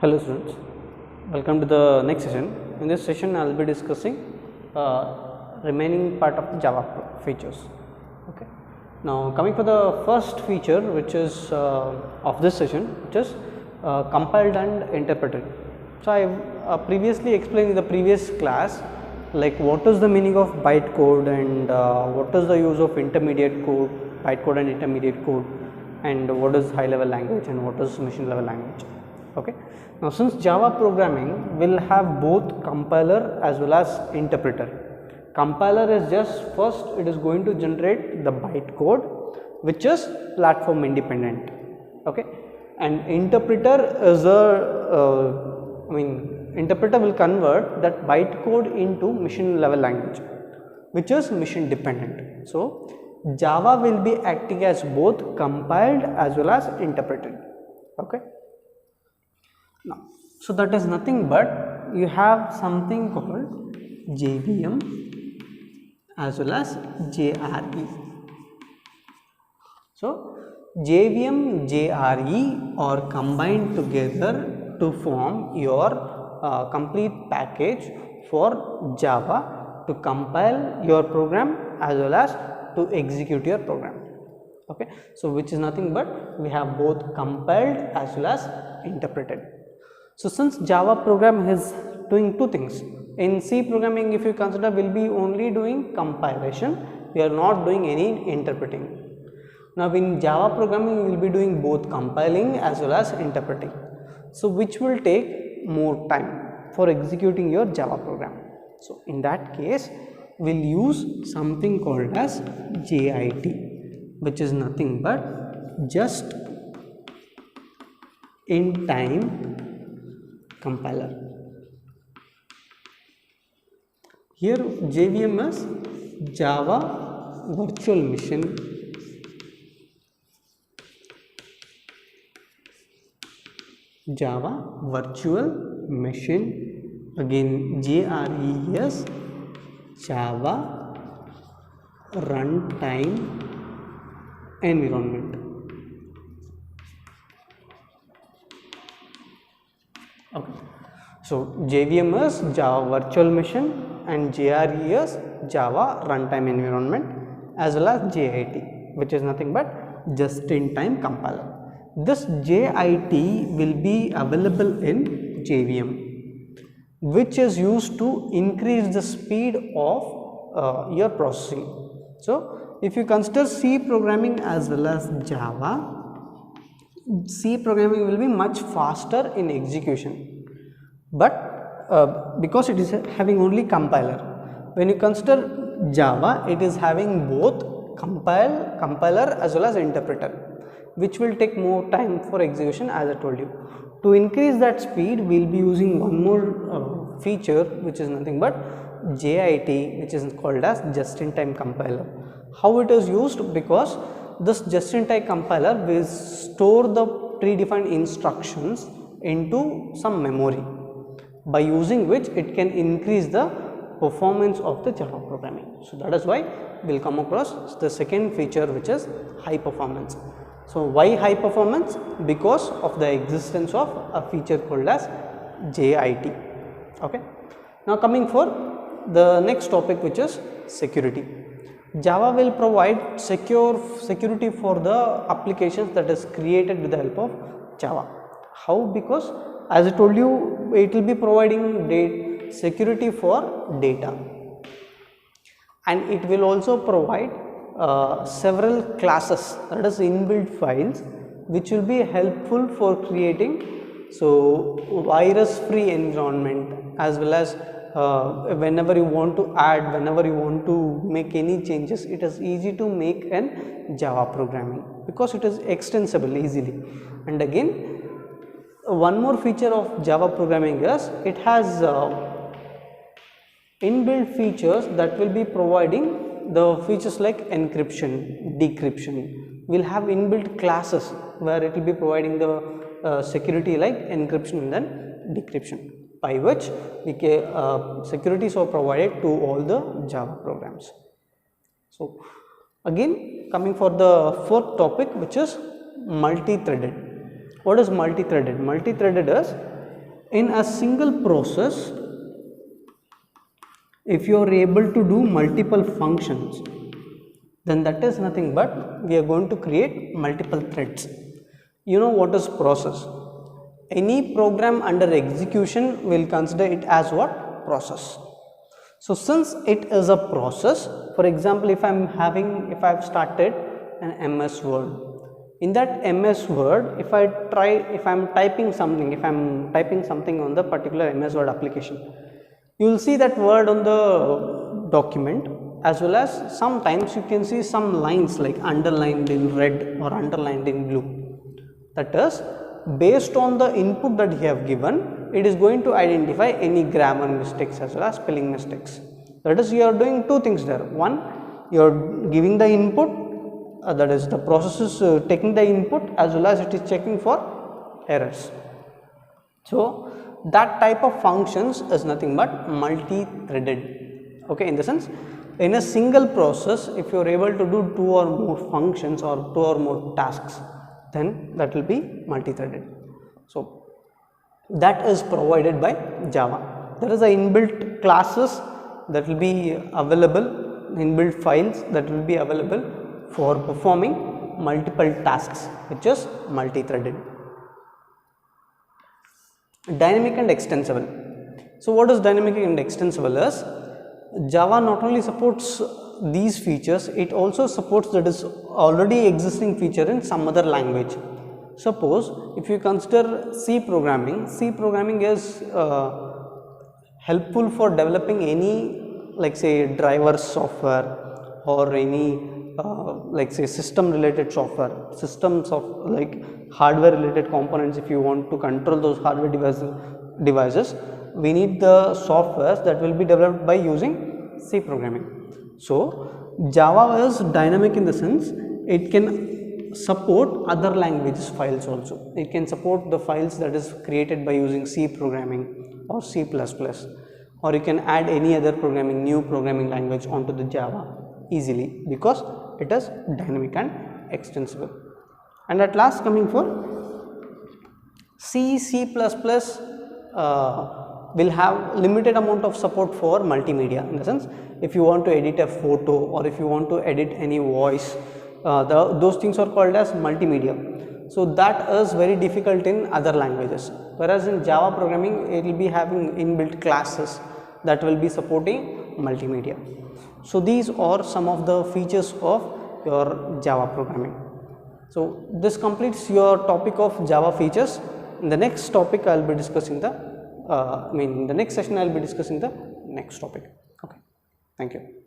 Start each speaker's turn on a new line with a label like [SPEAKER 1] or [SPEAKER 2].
[SPEAKER 1] Hello students, welcome to the next session. In this session I will be discussing remaining part of the Java features. Okay. Now coming for the first feature which is of this session, which is compiled and interpreted. So I previously explained in the previous class like what is the meaning of bytecode and what is the use of intermediate code, bytecode and intermediate code, and what is high level language and what is machine level language. Okay. Now since Java programming will have both compiler as well as interpreter. Compiler is just first it is going to generate the bytecode which is platform independent. Okay. And interpreter is interpreter will convert that bytecode into machine level language which is machine dependent. So Java will be acting as both compiled as well as interpreted. Okay. Now, so that is nothing but you have something called JVM as well as JRE. So JVM, JRE are combined together to form your complete package for Java to compile your program as well as to execute your program. Okay, so which is nothing but we have both compiled as well as interpreted. So since Java program is doing two things, in C programming if you consider will be only doing compilation, we are not doing any interpreting. Now in Java programming we will be doing both compiling as well as interpreting. So which will take more time for executing your Java program. So in that case we will use something called as JIT, which is nothing but just in time compiler. Here JVM is Java Virtual Machine. Java Virtual Machine. Again JRE is Java Runtime Environment. Okay. So JVM is Java Virtual Machine and JRE is Java Runtime Environment as well as JIT, which is nothing but just-in-time compiler. This JIT will be available in JVM, which is used to increase the speed of your processing. So if you consider C programming as well as Java, C programming will be much faster in execution, but because it is having only compiler. When you consider Java, it is having both compiler as well as interpreter, which will take more time for execution, as I told you. To increase that speed, we will be using one more feature, which is nothing but JIT, which is called as just-in-time compiler. How it is used? Because this just-in-time compiler will store the predefined instructions into some memory, by using which it can increase the performance of the Java programming. So that is why we will come across the second feature, which is high performance. So why high performance? Because of the existence of a feature called as JIT. Okay. Now coming for the next topic, which is security. Java will provide security for the applications that is created with the help of Java. How? Because as I told you, it will be providing security for data, and it will also provide several classes, that is inbuilt files, which will be helpful for creating virus free environment, as well as whenever you want to add, whenever you want to make any changes, it is easy to make in Java programming because it is extensible easily. And again, one more feature of Java programming is it has inbuilt features that will be providing the features like encryption, decryption. We'll have inbuilt classes where it will be providing the security like encryption and then decryption, by which securities are provided to all the Java programs. So again, coming for the fourth topic, which is multi-threaded. What is multi-threaded? Multi-threaded is In a single process, if you are able to do multiple functions, then that is nothing but we are going to create multiple threads. You know what is process? Any program under execution will consider it as what? Process. So since it is a process, for example, if I've started an MS Word, in that MS Word, if I'm typing something on the particular MS Word application, you will see that word on the document, as well as sometimes you can see some lines like underlined in red or underlined in blue. That is, based on the input that you have given, it is going to identify any grammar mistakes as well as spelling mistakes. That is, you are doing two things there. One, you are giving the input, that is, the process is taking the input, as well as it is checking for errors. So that type of functions is nothing but multi-threaded. Okay, in the sense, in a single process, if you are able to do two or more functions or two or more tasks, then that will be multi-threaded. So that is provided by Java. There is a inbuilt classes that will be available, inbuilt files that will be available for performing multiple tasks, which is multi-threaded. Dynamic and extensible. So what is dynamic and extensible is, Java not only supports these features, it also supports that is already existing feature in some other language. Suppose if you consider C programming is helpful for developing any, like say, driver software or any like say system related software, systems of like hardware related components. If you want to control those hardware devices, we need the softwares that will be developed by using C programming. So Java is dynamic in the sense it can support other languages files also. It can support the files that is created by using C programming or C++, or you can add any other new programming language onto the Java easily, because it is dynamic and extensible. And at last, coming for C++ will have limited amount of support for multimedia, in the sense if you want to edit a photo or if you want to edit any voice, those things are called as multimedia. So that is very difficult in other languages, whereas in Java programming it will be having inbuilt classes that will be supporting multimedia. So these are some of the features of your Java programming. So this completes your topic of Java features. In the next topic I will be discussing in the next session I will be discussing the next topic. Okay, thank you.